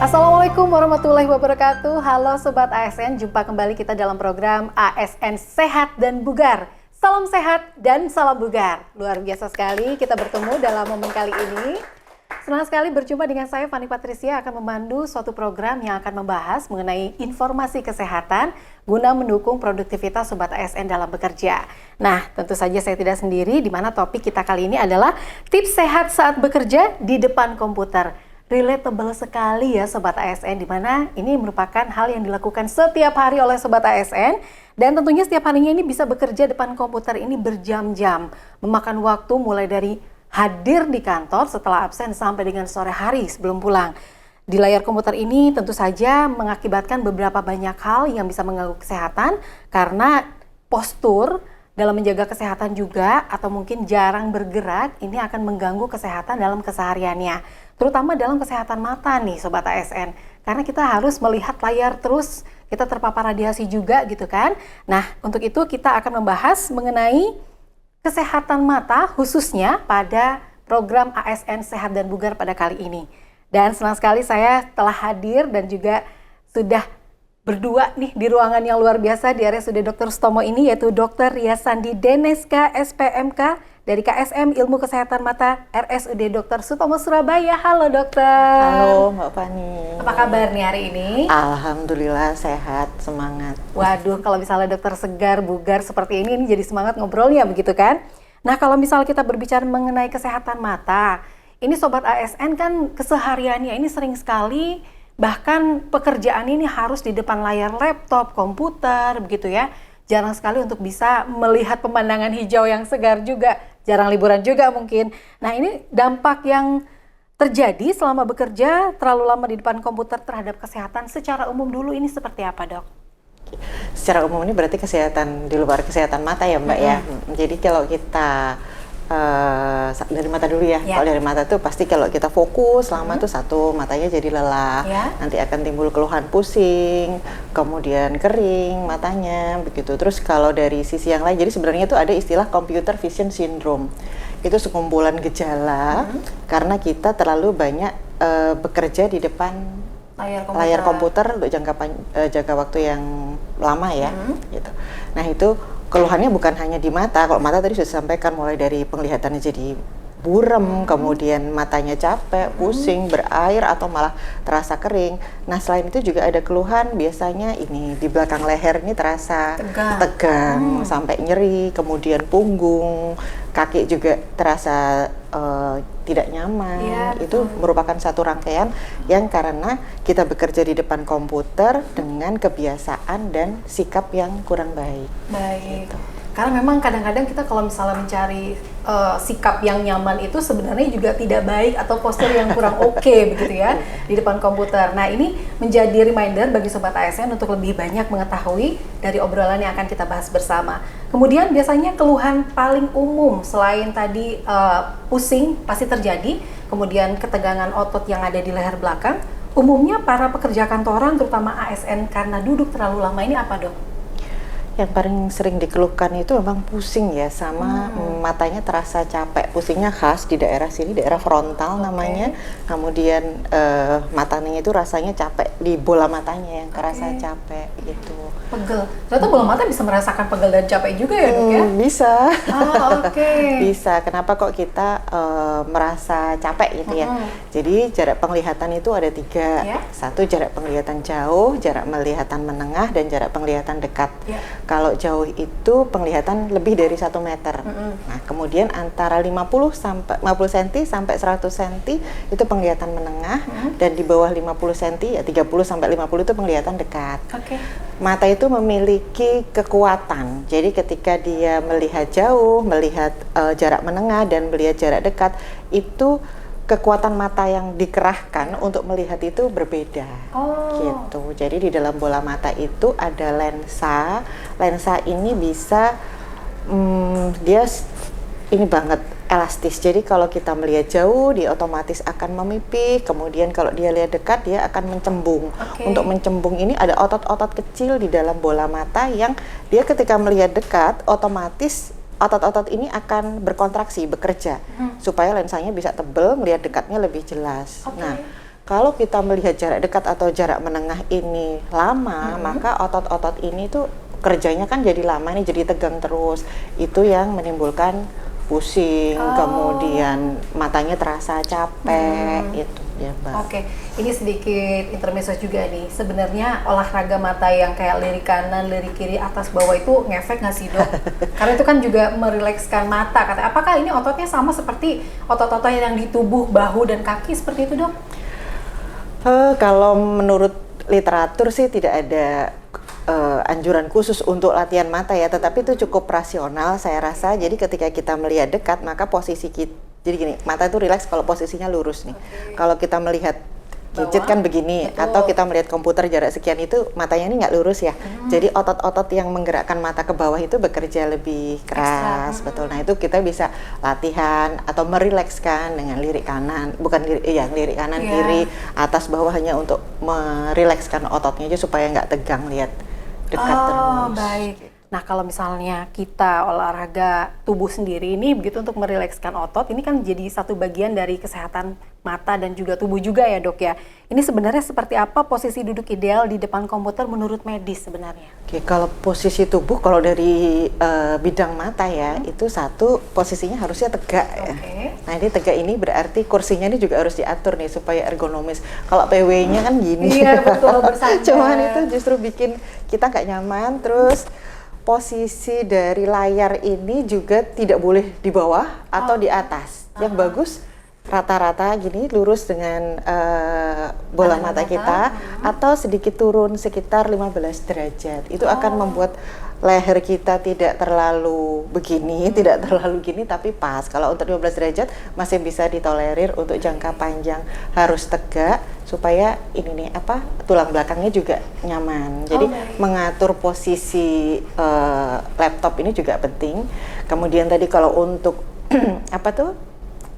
Assalamualaikum warahmatullahi wabarakatuh. Halo Sobat ASN, jumpa kembali kita dalam program ASN Sehat dan Bugar. Salam sehat dan salam bugar. Luar biasa sekali kita bertemu dalam momen kali ini. Senang sekali berjumpa dengan saya Fani Patricia akan memandu suatu program yang akan membahas mengenai informasi kesehatan guna mendukung produktivitas Sobat ASN dalam bekerja. Nah, tentu saja saya tidak sendiri, di mana topik kita kali ini adalah tips sehat saat bekerja di depan komputer. Relatable sekali ya Sobat ASN, di mana ini merupakan hal yang dilakukan setiap hari oleh Sobat ASN. Dan tentunya setiap harinya ini bisa bekerja depan komputer ini berjam-jam, memakan waktu mulai dari hadir di kantor setelah absen sampai dengan sore hari sebelum pulang. Di layar komputer ini tentu saja mengakibatkan beberapa banyak hal yang bisa mengganggu kesehatan karena postur dalam menjaga kesehatan juga atau mungkin jarang bergerak ini akan mengganggu kesehatan dalam kesehariannya. Terutama dalam kesehatan mata nih Sobat ASN. Karena kita harus melihat layar terus, kita terpapar radiasi juga gitu kan. Nah, untuk itu kita akan membahas mengenai kesehatan mata khususnya pada program ASN Sehat dan Bugar pada kali ini. Dan senang sekali saya telah hadir dan juga sudah berdua nih di ruangan yang luar biasa di RSUD Dr. Sutomo ini, yaitu Dr. Ria Sandi Deneska SPMK dari KSM Ilmu Kesehatan Mata RSUD Dr. Sutomo Surabaya. Halo dokter. Halo Mbak Fani. Apa kabar nih hari ini? Alhamdulillah sehat, semangat. Waduh, kalau misalnya dokter segar, bugar seperti ini jadi semangat ngobrolnya begitu kan? Nah, kalau misalnya kita berbicara mengenai kesehatan mata, ini Sobat ASN kan kesehariannya ini sering sekali, bahkan pekerjaan ini harus di depan layar laptop, komputer, begitu ya. Jarang sekali untuk bisa melihat pemandangan hijau yang segar juga, jarang liburan juga mungkin. Nah, ini dampak yang terjadi selama bekerja terlalu lama di depan komputer terhadap kesehatan secara umum dulu ini seperti apa, Dok? Secara umum ini berarti kesehatan di luar kesehatan mata ya Mbak ya. Jadi kalau kita dari mata dulu ya. Kalau dari mata tuh pasti kalau kita fokus lama tuh satu matanya jadi lelah, nanti akan timbul keluhan pusing, kemudian kering matanya begitu. Terus kalau dari sisi yang lain, jadi sebenarnya tuh ada istilah computer vision syndrome. Itu sekumpulan gejala karena kita terlalu banyak bekerja di depan layar komputer untuk jangka waktu yang lama ya, gitu. Nah itu keluhannya bukan hanya di mata. Kalau mata tadi sudah disampaikan mulai dari penglihatannya jadi buram, kemudian matanya capek, pusing, berair atau malah terasa kering. Nah selain itu juga ada keluhan biasanya ini di belakang leher ini terasa tegang sampai nyeri, kemudian punggung, kaki juga terasa tidak nyaman. Itu merupakan satu rangkaian yang karena kita bekerja di depan komputer dengan kebiasaan dan sikap yang kurang baik. Gitu. Karena memang kadang-kadang kita kalau misalnya mencari sikap yang nyaman itu sebenarnya juga tidak baik atau postur yang kurang oke begitu ya di depan komputer. Nah ini menjadi reminder bagi Sobat ASN untuk lebih banyak mengetahui dari obrolan yang akan kita bahas bersama. Kemudian biasanya keluhan paling umum selain tadi pusing pasti terjadi, kemudian ketegangan otot yang ada di leher belakang, umumnya para pekerja kantoran terutama ASN karena duduk terlalu lama ini apa dok? Yang paling sering dikeluhkan itu memang pusing ya, sama matanya terasa capek. Pusingnya khas di daerah sini, daerah frontal namanya. Kemudian matanya itu rasanya capek di bola matanya yang terasa capek gitu. Pegel. Ternyata bola mata bisa merasakan pegel dan capek juga ya dok ya? Bisa. Oke. Bisa. Kenapa kok kita merasa capek gitu ya? Jadi jarak penglihatan itu ada 3. Satu jarak penglihatan jauh, jarak penglihatan menengah, dan jarak penglihatan dekat. Kalau jauh itu penglihatan lebih dari 1 meter. Nah, kemudian antara 50 cm sampai 100 cm itu penglihatan menengah, dan di bawah 50 cm ya 30 sampai 50 itu penglihatan dekat. Mata itu memiliki kekuatan. Jadi ketika dia melihat jauh, melihat jarak menengah dan melihat jarak dekat, itu kekuatan mata yang dikerahkan untuk melihat itu berbeda. Gitu. Jadi di dalam bola mata itu ada lensa. Lensa ini bisa dia ini banget elastis. Jadi kalau kita melihat jauh, dia otomatis akan memipih. Kemudian kalau dia lihat dekat, dia akan mencembung. Untuk mencembung ini ada otot-otot kecil di dalam bola mata yang dia ketika melihat dekat, otomatis otot-otot ini akan berkontraksi, bekerja supaya lensanya bisa tebal, melihat dekatnya lebih jelas. Nah, Kalau kita melihat jarak dekat atau jarak menengah ini lama, maka otot-otot ini tuh kerjanya kan jadi lama nih, jadi tegang terus. Itu yang menimbulkan pusing, kemudian matanya terasa capek, itu ya Mbak. Oke, ini sedikit intermezzo juga nih. Sebenarnya olahraga mata yang kayak lirik kanan, lirik kiri, atas bawah itu ngefek nggak sih dok? Karena itu kan juga merilekskan mata. Katanya, apakah ini ototnya sama seperti otot-otot yang di tubuh, bahu dan kaki seperti itu dok? Kalau menurut literatur sih tidak ada anjuran khusus untuk latihan mata ya, tetapi itu cukup rasional saya rasa. Jadi ketika kita melihat dekat, maka posisi kita, jadi gini, mata itu rileks kalau posisinya lurus nih. Kalau kita melihat gadget kan begini, atau kita melihat komputer jarak sekian, itu matanya ini nggak lurus ya. Jadi otot-otot yang menggerakkan mata ke bawah itu bekerja lebih keras, betul. Nah itu kita bisa latihan atau merilekskan dengan lirik kanan, bukan lirik kanan, kiri, atas bawah, hanya untuk merilekskan ototnya aja supaya nggak tegang lihat dekat terus. Baik. Nah kalau misalnya kita olahraga tubuh sendiri ini begitu untuk merilekskan otot, ini kan jadi satu bagian dari kesehatan mata dan juga tubuh juga ya dok ya. Ini sebenarnya seperti apa posisi duduk ideal di depan komputer menurut medis sebenarnya? Oke, kalau posisi tubuh, kalau dari bidang mata ya, itu satu posisinya harusnya tegak. Nah ini tegak ini berarti kursinya ini juga harus diatur nih supaya ergonomis. Kalau PW-nya kan gini. Iya betul, bersandar. Cuman itu justru bikin kita nggak nyaman. Terus posisi dari layar ini juga tidak boleh di bawah atau di atas. Yang bagus rata-rata gini lurus dengan bola mata kita, atau sedikit turun sekitar 15 derajat. Itu akan membuat leher kita tidak terlalu begini, tidak terlalu gini, tapi pas. Kalau untuk 15 derajat masih bisa ditolerir. Untuk jangka panjang harus tegak supaya ini nih tulang belakangnya juga nyaman. Jadi mengatur posisi laptop ini juga penting. Kemudian tadi kalau untuk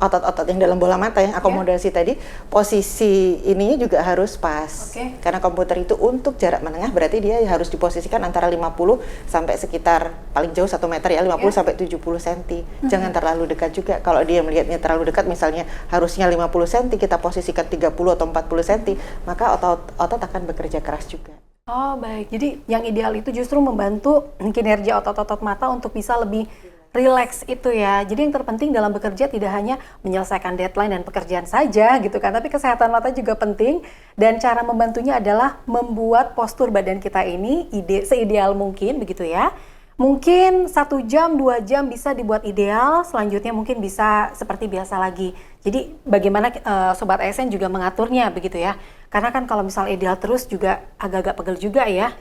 otot-otot yang dalam bola mata yang akomodasi tadi, posisi ininya juga harus pas. Karena komputer itu untuk jarak menengah, berarti dia harus diposisikan antara 50 sampai sekitar paling jauh 1 meter ya, 50 sampai 70 cm. Jangan terlalu dekat juga. Kalau dia melihatnya terlalu dekat, misalnya harusnya 50 cm, kita posisikan 30 atau 40 cm, maka otot akan bekerja keras juga. Oh baik, jadi yang ideal itu justru membantu kinerja otot-otot mata untuk bisa lebih relax itu ya. Jadi yang terpenting dalam bekerja tidak hanya menyelesaikan deadline dan pekerjaan saja gitu kan, tapi kesehatan mata juga penting, dan cara membantunya adalah membuat postur badan kita ini seideal mungkin begitu ya. Mungkin 1 jam, 2 jam bisa dibuat ideal, selanjutnya mungkin bisa seperti biasa lagi. Jadi bagaimana Sobat ASN juga mengaturnya begitu ya. Karena kan kalau misal ideal terus juga agak-agak pegel juga ya.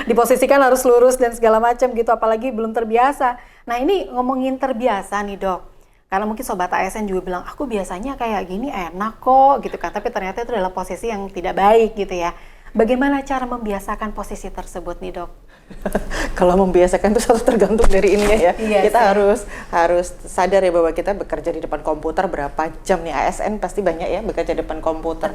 Diposisikan harus lurus dan segala macam gitu, apalagi belum terbiasa. Nah ini ngomongin terbiasa nih dok. Karena mungkin Sobat ASN juga bilang, aku biasanya kayak gini enak kok gitu kan. Tapi ternyata itu adalah posisi yang tidak baik gitu ya. Bagaimana cara membiasakan posisi tersebut nih dok? Kalau membiasakan itu selalu tergantung dari ininya ya. Kita harus sadar ya bahwa kita bekerja di depan komputer berapa jam nih. ASN pasti banyak ya bekerja di depan komputer.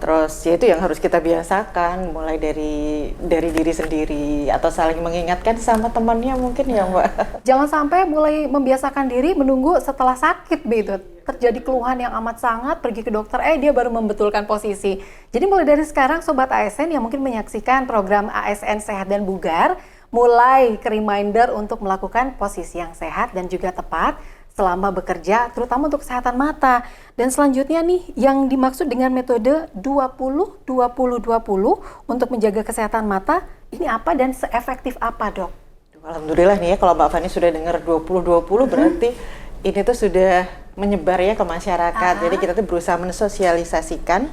Terus ya itu yang harus kita biasakan, mulai dari diri sendiri atau saling mengingatkan sama temannya mungkin ya Mbak. Jangan sampai mulai membiasakan diri menunggu setelah sakit begitu. Terjadi keluhan yang amat sangat, pergi ke dokter, dia baru membetulkan posisi. Jadi mulai dari sekarang Sobat ASN yang mungkin menyaksikan program ASN Sehat dan Bugar, mulai ke reminder untuk melakukan posisi yang sehat dan juga tepat selama bekerja, terutama untuk kesehatan mata. Dan selanjutnya nih, yang dimaksud dengan metode 20-20-20 untuk menjaga kesehatan mata, ini apa dan seefektif apa dok? Alhamdulillah nih ya, kalau Mbak Fani sudah dengar 20-20 berarti ini tuh sudah menyebar ya ke masyarakat. Jadi kita tuh berusaha mensosialisasikan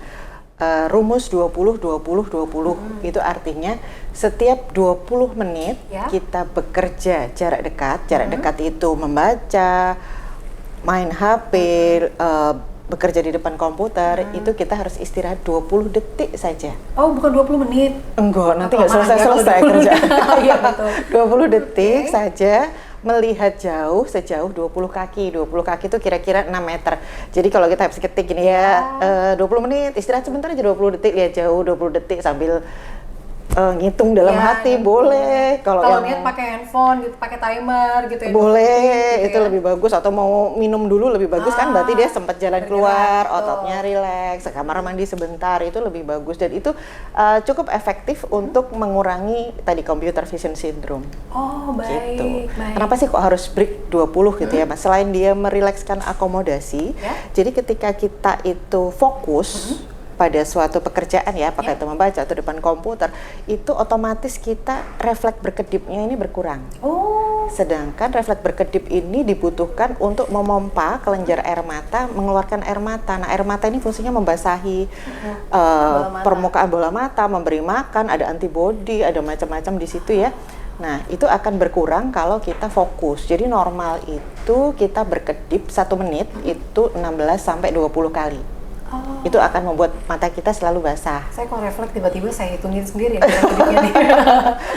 rumus 20-20-20. Itu artinya setiap 20 menit kita bekerja jarak dekat. Jarak dekat itu membaca, main HP, bekerja di depan komputer, itu kita harus istirahat 20 detik saja. Oh, bukan 20 menit? Enggak, nanti nggak selesai kerja. Iya, betul. 20 detik saja, melihat jauh sejauh 20 kaki. 20 kaki itu kira-kira 6 meter. Jadi kalau kita habis ketik gini 20 menit, istirahat sebentar aja 20 detik, lihat jauh 20 detik sambil ngitung dalam Ya, hati dan boleh. kalau yang niat pakai handphone gitu, pakai timer gitu ya. boleh, gitu itu ya. lebih bagus. Atau mau minum dulu lebih bagus kan, berarti dia sempat jalan bergerak, keluar, betul. ototnya rileks, ke kamar mandi sebentar, itu lebih bagus. Dan itu cukup efektif untuk mengurangi tadi computer vision syndrome. Oh, baik, Gitu. baik. Kenapa sih kok harus break 20 gitu ya Mas? Selain dia merilekskan akomodasi, Ya. jadi ketika kita itu fokus pada suatu pekerjaan ya, apakah itu membaca atau depan komputer, itu otomatis kita refleks berkedipnya ini berkurang. Oh, Sedangkan refleks berkedip ini dibutuhkan untuk memompa kelenjar air mata, mengeluarkan air mata. Nah, air mata ini fungsinya membasahi Bola mata. permukaan bola mata, memberi makan, ada antibodi, ada macam-macam di situ ya. Nah, itu akan berkurang kalau kita fokus. Jadi normal itu kita berkedip 1 menit itu 16 sampai 20 kali. oh. Itu akan membuat mata kita selalu basah. Saya kok refleks tiba-tiba saya hitungin sendiri nih, kedipnya nih.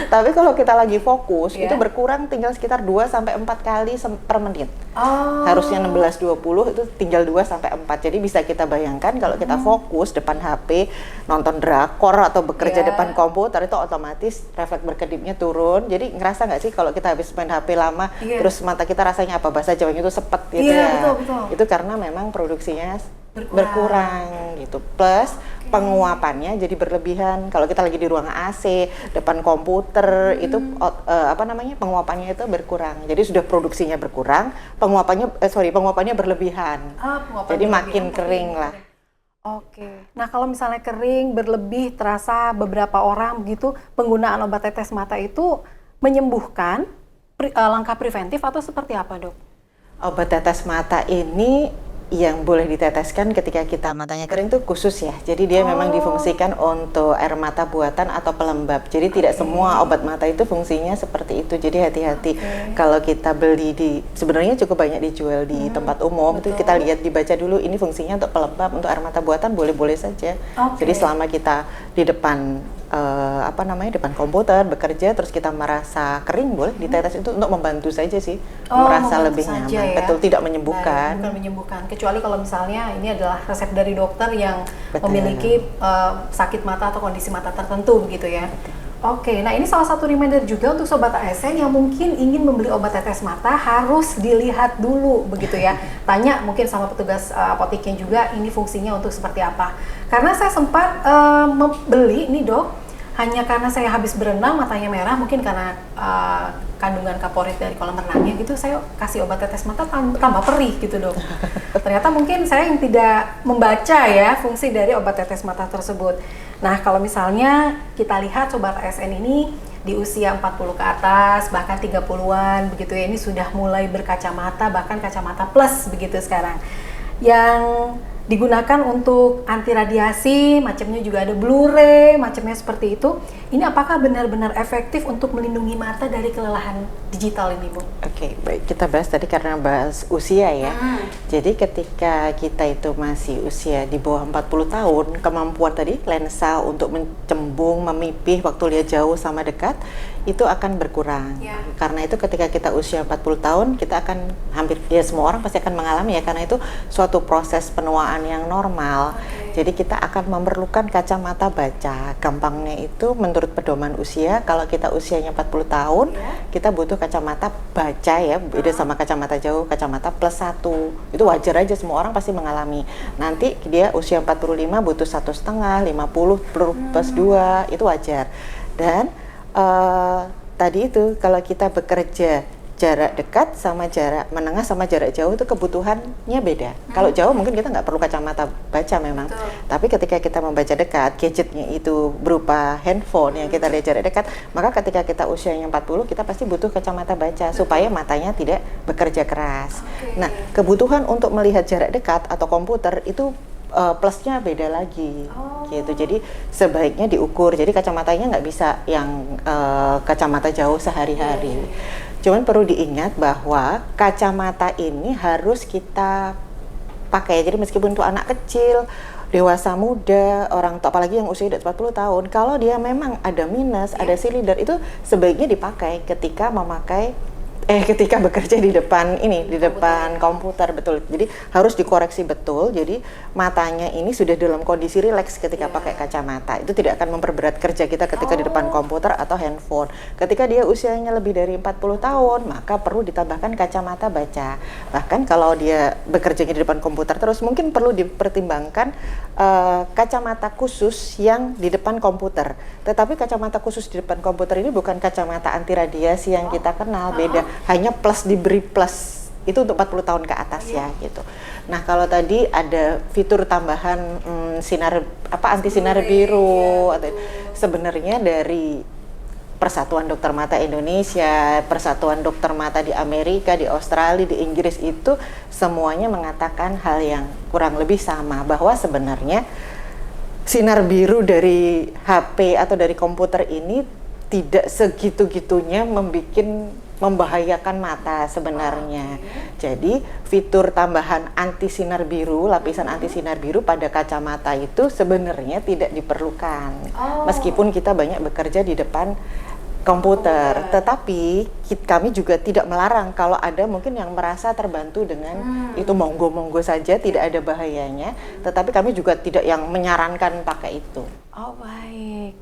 Tapi kalau kita lagi fokus, Iya. itu berkurang tinggal sekitar 2 sampai 4 kali per menit. Oh. Harusnya 16-20 itu tinggal 2 sampai 4. Jadi bisa kita bayangkan kalau kita fokus depan HP, nonton drakor atau bekerja Iya. depan komputer, itu otomatis refleks berkedipnya turun. Jadi ngerasa nggak sih kalau kita habis main HP lama, Iya. terus mata kita rasanya apa, bahasa Jawanya itu sepet gitu Iya, ya. betul. Itu karena memang produksinya Berkurang. gitu. Plus penguapannya jadi berlebihan. Kalau kita lagi di ruang AC, depan komputer, itu penguapannya itu berkurang. Jadi sudah produksinya berkurang, penguapannya berlebihan. Penguapan Jadi berlebihan. makin kering lah. Oke. Nah, kalau misalnya kering, berlebih, terasa beberapa orang begitu, penggunaan obat tetes mata itu menyembuhkan langkah preventif atau seperti apa, Dok? Obat tetes mata ini yang boleh diteteskan ketika kita matanya kering tuh khusus ya. Jadi dia memang difungsikan untuk air mata buatan atau pelembab. Jadi tidak semua obat mata itu fungsinya seperti itu. Jadi hati-hati kalau kita beli sebenarnya cukup banyak dijual di tempat umum. Itu kita lihat dibaca dulu ini fungsinya untuk pelembab, untuk air mata buatan boleh-boleh saja. Jadi selama kita di depan depan komputer bekerja terus kita merasa kering, boleh ditetes itu untuk membantu saja sih, merasa lebih nyaman. Ya? Betul, tidak menyembuhkan. Bukan menyembuhkan, kecuali kalau misalnya ini adalah resep dari dokter yang Betul. memiliki sakit mata atau kondisi mata tertentu begitu ya. Oke, nah ini salah satu reminder juga untuk Sobat ASN yang mungkin ingin membeli obat tetes mata, harus dilihat dulu begitu ya. Tanya mungkin sama petugas apoteknya juga ini fungsinya untuk seperti apa. Karena saya sempat membeli nih, Dok, hanya karena saya habis berenang matanya merah, mungkin karena kandungan kaporit dari kolam renangnya gitu, saya kasih obat tetes mata tambah perih gitu, Dok. Ternyata mungkin saya yang tidak membaca ya fungsi dari obat tetes mata tersebut. Nah, kalau misalnya kita lihat Sobat ASN ini di usia 40 ke atas, bahkan 30-an begitu ya, ini sudah mulai berkacamata, bahkan kacamata plus begitu sekarang. Yang digunakan untuk anti radiasi, macamnya juga ada Blu-ray, macamnya seperti itu. Ini apakah benar-benar efektif untuk melindungi mata dari kelelahan digital ini, Bu? Oke, baik, kita bahas tadi karena bahas usia ya. Jadi ketika kita itu masih usia di bawah 40 tahun, kemampuan tadi lensa untuk mencembung, memipih waktu lihat jauh sama dekat itu akan berkurang. Ya. Karena itu ketika kita usia 40 tahun, kita akan hampir ya semua orang pasti akan mengalami ya, karena itu suatu proses penuaan yang normal. Jadi kita akan memerlukan kacamata baca. Gampangnya itu menurut pedoman usia, kalau kita usianya 40 tahun, kita butuh kacamata baca ya, beda sama kacamata jauh, kacamata +1. Itu wajar aja, semua orang pasti mengalami. Nanti dia usia 45 butuh 1,5, 50 +2, itu wajar. Dan tadi itu kalau kita bekerja jarak dekat sama jarak menengah sama jarak jauh itu kebutuhannya beda. Kalau jauh mungkin kita nggak perlu kacamata baca memang. Tapi ketika kita membaca dekat, gadgetnya itu berupa handphone yang kita lihat jarak dekat, maka ketika kita usianya 40, kita pasti butuh kacamata baca supaya matanya tidak bekerja keras. Nah, kebutuhan untuk melihat jarak dekat atau komputer itu plusnya beda lagi, gitu. Jadi sebaiknya diukur. Jadi kacamatanya nggak bisa yang kacamata jauh sehari-hari. Cuman perlu diingat bahwa kacamata ini harus kita pakai. Jadi meskipun itu anak kecil, dewasa muda, orang tua, apalagi yang usia di atas 40 tahun, kalau dia memang ada minus, ada silinder, itu sebaiknya dipakai ketika memakai ketika bekerja di depan depan komputer, betul. Jadi harus dikoreksi betul. Jadi matanya ini sudah dalam kondisi rileks ketika pakai kacamata. Itu tidak akan memperberat kerja kita ketika di depan komputer atau handphone. Ketika dia usianya lebih dari 40 tahun, maka perlu ditambahkan kacamata baca. Bahkan kalau dia bekerjanya di depan komputer terus, mungkin perlu dipertimbangkan kacamata khusus yang di depan komputer. Tetapi kacamata khusus di depan komputer ini bukan kacamata anti radiasi yang kita kenal, beda. Hanya plus diberi plus, itu untuk 40 tahun ke atas ya gitu. Nah, kalau tadi ada fitur tambahan anti sinar biru, atau sebenarnya dari Persatuan Dokter Mata Indonesia, Persatuan Dokter Mata di Amerika, di Australia, di Inggris, itu semuanya mengatakan hal yang kurang lebih sama, bahwa sebenarnya sinar biru dari HP atau dari komputer ini tidak segitu-gitunya membahayakan mata sebenarnya. Jadi fitur tambahan anti sinar biru, lapisan anti sinar biru pada kacamata itu sebenarnya tidak diperlukan. Meskipun kita banyak bekerja di depan komputer, tetapi kami juga tidak melarang kalau ada mungkin yang merasa terbantu dengan itu, monggo-monggo saja, tidak ada bahayanya, tetapi kami juga tidak yang menyarankan pakai itu. Oh, baik.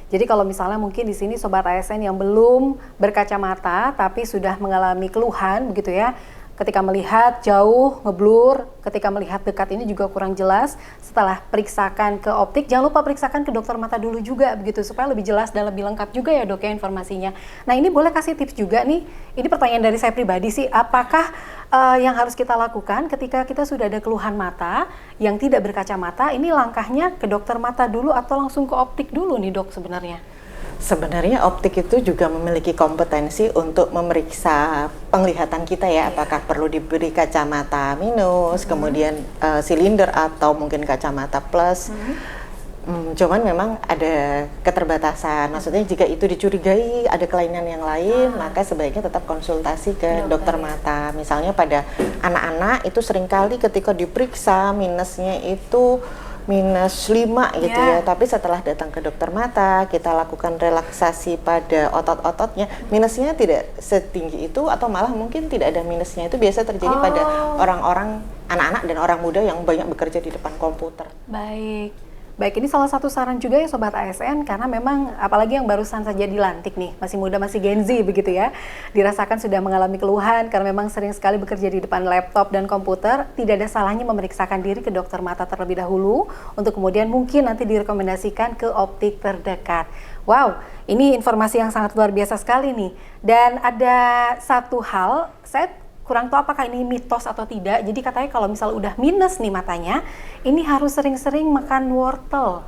Jadi kalau misalnya mungkin di sini Sobat ASN yang belum berkacamata tapi sudah mengalami keluhan begitu ya, ketika melihat jauh ngeblur, ketika melihat dekat ini juga kurang jelas, setelah periksakan ke optik, jangan lupa periksakan ke dokter mata dulu juga begitu, supaya lebih jelas dan lebih lengkap juga ya dok ya informasinya. Nah, ini boleh kasih tips juga nih, ini pertanyaan dari saya pribadi sih, apakah yang harus kita lakukan ketika kita sudah ada keluhan mata yang tidak berkacamata, ini langkahnya ke dokter mata dulu atau langsung ke optik dulu nih dok sebenarnya? Sebenarnya optik itu juga memiliki kompetensi untuk memeriksa penglihatan kita ya, apakah perlu diberi kacamata minus, kemudian silinder atau mungkin kacamata plus. Cuman memang ada keterbatasan, maksudnya jika itu dicurigai ada kelainan yang lain, maka sebaiknya tetap konsultasi ke dokter mata. Misalnya pada anak-anak itu seringkali ketika diperiksa minusnya itu minus 5 gitu ya, tapi setelah datang ke dokter mata, kita lakukan relaksasi pada otot-ototnya, minusnya tidak setinggi itu, atau malah mungkin tidak ada minusnya. Itu biasa terjadi pada orang-orang, anak-anak dan orang muda yang banyak bekerja di depan komputer. Baik, ini salah satu saran juga ya Sobat ASN, karena memang apalagi yang barusan saja dilantik nih, masih muda, masih Gen Z begitu ya, dirasakan sudah mengalami keluhan karena memang sering sekali bekerja di depan laptop dan komputer, tidak ada salahnya memeriksakan diri ke dokter mata terlebih dahulu, untuk kemudian mungkin nanti direkomendasikan ke optik terdekat. Wow, ini informasi yang sangat luar biasa sekali nih. Dan ada satu hal, saya kurang tahu apakah ini mitos atau tidak. Jadi katanya kalau misal udah minus nih matanya, ini harus sering-sering makan wortel.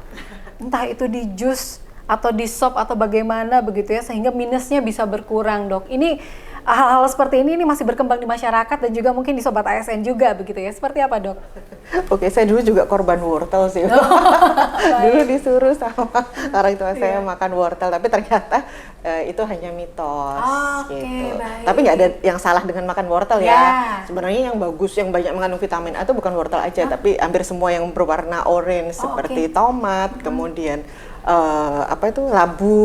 Entah itu di jus atau di sop atau bagaimana begitu ya, sehingga minusnya bisa berkurang dok. Ini hal-hal seperti ini masih berkembang di masyarakat dan juga mungkin di Sobat ASN juga begitu ya. Seperti apa dok? Oke, saya dulu juga korban wortel sih. Dulu disuruh sama orang tua saya makan wortel, tapi ternyata itu hanya mitos gitu. Baik. Tapi nggak ada yang salah dengan makan wortel ya. Sebenarnya yang bagus, yang banyak mengandung vitamin A itu bukan wortel aja, tapi hampir semua yang berwarna orange seperti tomat, kemudian labu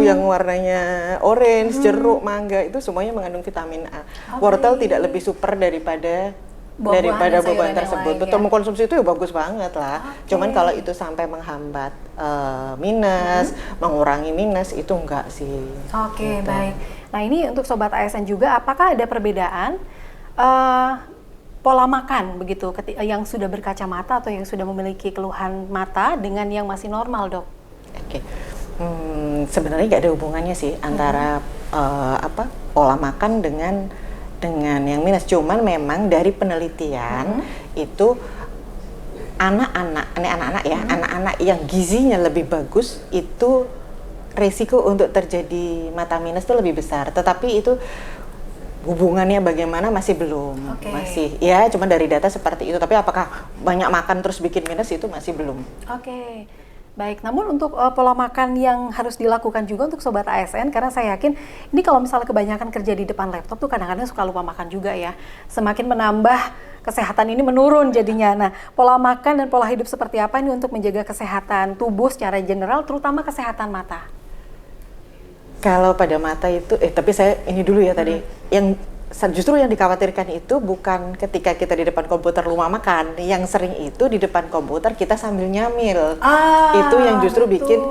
yang warnanya orange, jeruk, mangga, itu semuanya mengandung vitamin A. Wortel tidak lebih super daripada buah-buahan tersebut. Betul, mengkonsumsi itu ya bagus banget lah. Cuman kalau itu sampai menghambat minus, mengurangi minus, itu enggak sih. Gitu. Baik. Nah, ini untuk Sobat ASN juga, apakah ada perbedaan pola makan begitu yang sudah berkacamata atau yang sudah memiliki keluhan mata dengan yang masih normal dok? Oke. Sebenarnya nggak ada hubungannya sih antara pola makan dengan yang minus. Cuman memang dari penelitian itu anak-anak yang gizinya lebih bagus itu resiko untuk terjadi mata minus itu lebih besar. Tetapi itu hubungannya bagaimana masih belum. Masih ya cuma dari data seperti itu. Tapi apakah banyak makan terus bikin minus, itu masih belum. Baik, namun untuk pola makan yang harus dilakukan juga untuk Sobat ASN, karena saya yakin ini kalau misalnya kebanyakan kerja di depan laptop tuh kadang-kadang suka lupa makan juga ya. Semakin menambah, kesehatan ini menurun jadinya. Nah, pola makan dan pola hidup seperti apa ini untuk menjaga kesehatan tubuh secara general, terutama kesehatan mata? Kalau pada mata itu, tapi saya ini dulu ya tadi, yang justru yang dikhawatirkan itu bukan ketika kita di depan komputer rumah makan, yang sering itu di depan komputer kita sambil nyamil. Itu yang justru bikin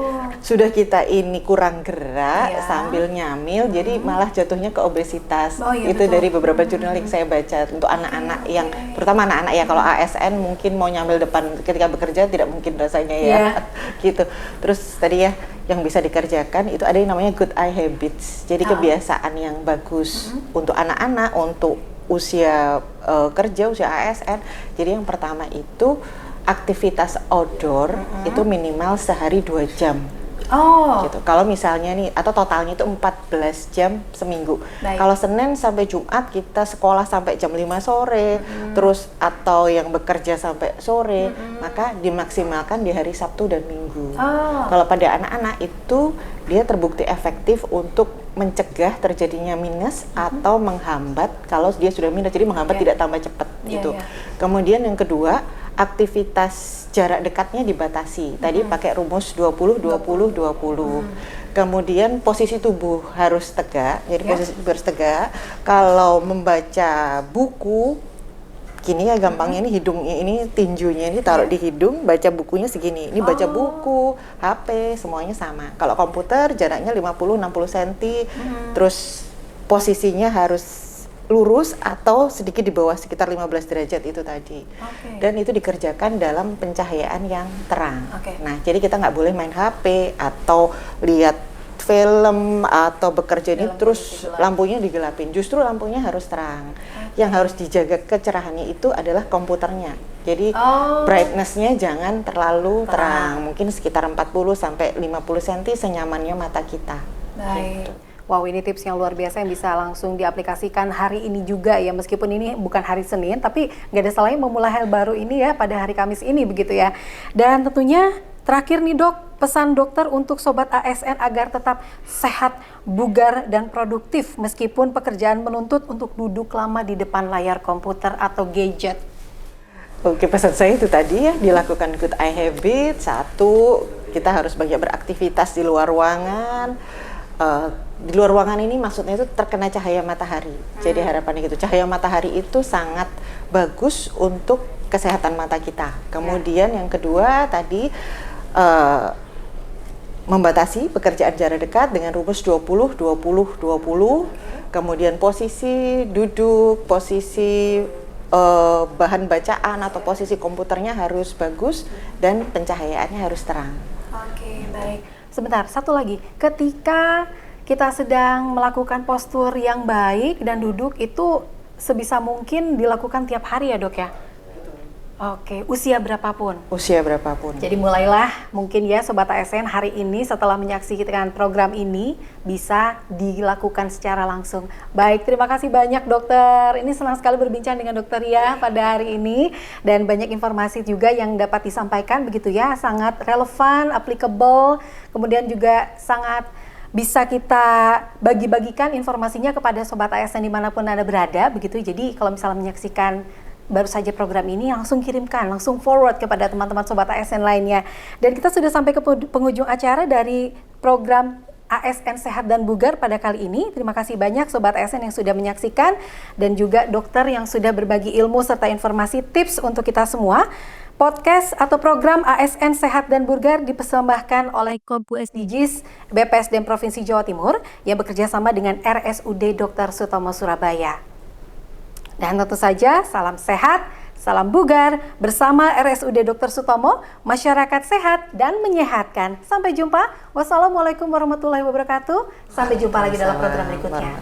sudah kita ini kurang gerak sambil nyamil, jadi malah jatuhnya ke obesitas. Itu dari beberapa jurnal yang saya baca untuk anak-anak yang, terutama anak-anak ya, kalau ASN mungkin mau nyamil depan ketika bekerja tidak mungkin rasanya ya, gitu. Terus tadi ya, yang bisa dikerjakan itu ada yang namanya good eye habits. Jadi kebiasaan yang bagus untuk anak-anak, untuk usia kerja, usia ASN. Jadi yang pertama itu aktivitas outdoor itu minimal sehari 2 jam. Gitu. Kalau misalnya nih, atau totalnya itu 14 jam seminggu. Kalau Senin sampai Jumat kita sekolah sampai jam 5 sore, terus atau yang bekerja sampai sore, maka dimaksimalkan di hari Sabtu dan Minggu. Kalau pada anak-anak itu dia terbukti efektif untuk mencegah terjadinya minus atau menghambat kalau dia sudah minus, jadi menghambat tidak tambah cepat gitu. Kemudian yang kedua, aktivitas jarak dekatnya dibatasi. Tadi pakai rumus 20-20-20. Kemudian posisi tubuh harus tegak. Jadi posisi tubuh harus tegak. Kalau membaca buku, gini ya gampangnya, ini hidungnya ini, tinjunya ini taruh di hidung, baca bukunya segini. Ini baca buku, HP, semuanya sama. Kalau komputer jaraknya 50-60 cm. Terus posisinya harus lurus atau sedikit di bawah sekitar 15 derajat itu tadi. Dan itu dikerjakan dalam pencahayaan yang terang. Nah, jadi kita nggak boleh main HP atau lihat film atau bekerja ini terus lampunya digelapin. Justru lampunya harus terang. Yang harus dijaga kecerahannya itu adalah komputernya. Jadi brightness-nya jangan terlalu terang. Mungkin sekitar 40-50 cm senyamannya mata kita. Gitu. Wow, ini tips yang luar biasa yang bisa langsung diaplikasikan hari ini juga ya, meskipun ini bukan hari Senin, tapi nggak ada salahnya memulai hal baru ini ya pada hari Kamis ini begitu ya. Dan tentunya terakhir nih Dok, pesan dokter untuk Sobat ASN agar tetap sehat, bugar, dan produktif meskipun pekerjaan menuntut untuk duduk lama di depan layar komputer atau gadget. Oke, pesan saya itu tadi ya, dilakukan good eye habit. 1, kita harus banyak beraktivitas di luar ruangan. Di luar ruangan ini maksudnya itu terkena cahaya matahari. Jadi harapannya gitu, cahaya matahari itu sangat bagus untuk kesehatan mata kita. Kemudian yang kedua tadi membatasi pekerjaan jarak dekat dengan rumus 20-20-20. Kemudian posisi duduk, posisi bahan bacaan atau posisi komputernya harus bagus dan pencahayaannya harus terang. Oke, baik. Sebentar, satu lagi. Ketika kita sedang melakukan postur yang baik dan duduk itu sebisa mungkin dilakukan tiap hari ya Dok ya? Oke, usia berapapun? Usia berapapun. Jadi mulailah mungkin ya Sobat ASN hari ini setelah menyaksikan program ini bisa dilakukan secara langsung. Baik, terima kasih banyak dokter. Ini senang sekali berbincang dengan dokter ya pada hari ini. Dan banyak informasi juga yang dapat disampaikan begitu ya. Sangat relevan, applicable, kemudian juga sangat bisa kita bagi-bagikan informasinya kepada Sobat ASN dimanapun Anda berada begitu. Jadi kalau misalnya menyaksikan baru saja program ini langsung kirimkan, langsung forward kepada teman-teman Sobat ASN lainnya. Dan kita sudah sampai ke penghujung acara dari program ASN Sehat dan Bugar pada kali ini. Terima kasih banyak Sobat ASN yang sudah menyaksikan dan juga dokter yang sudah berbagi ilmu serta informasi tips untuk kita semua. Podcast atau program ASN Sehat dan Bugar dipersembahkan oleh Kompu SDGs BPSDM Provinsi Jawa Timur yang bekerja sama dengan RSUD Dr. Sutomo Surabaya. Dan tentu saja salam sehat, salam bugar bersama RSUD Dr. Sutomo, masyarakat sehat dan menyehatkan. Sampai jumpa. Wassalamualaikum warahmatullahi wabarakatuh. Sampai jumpa lagi dalam program berikutnya.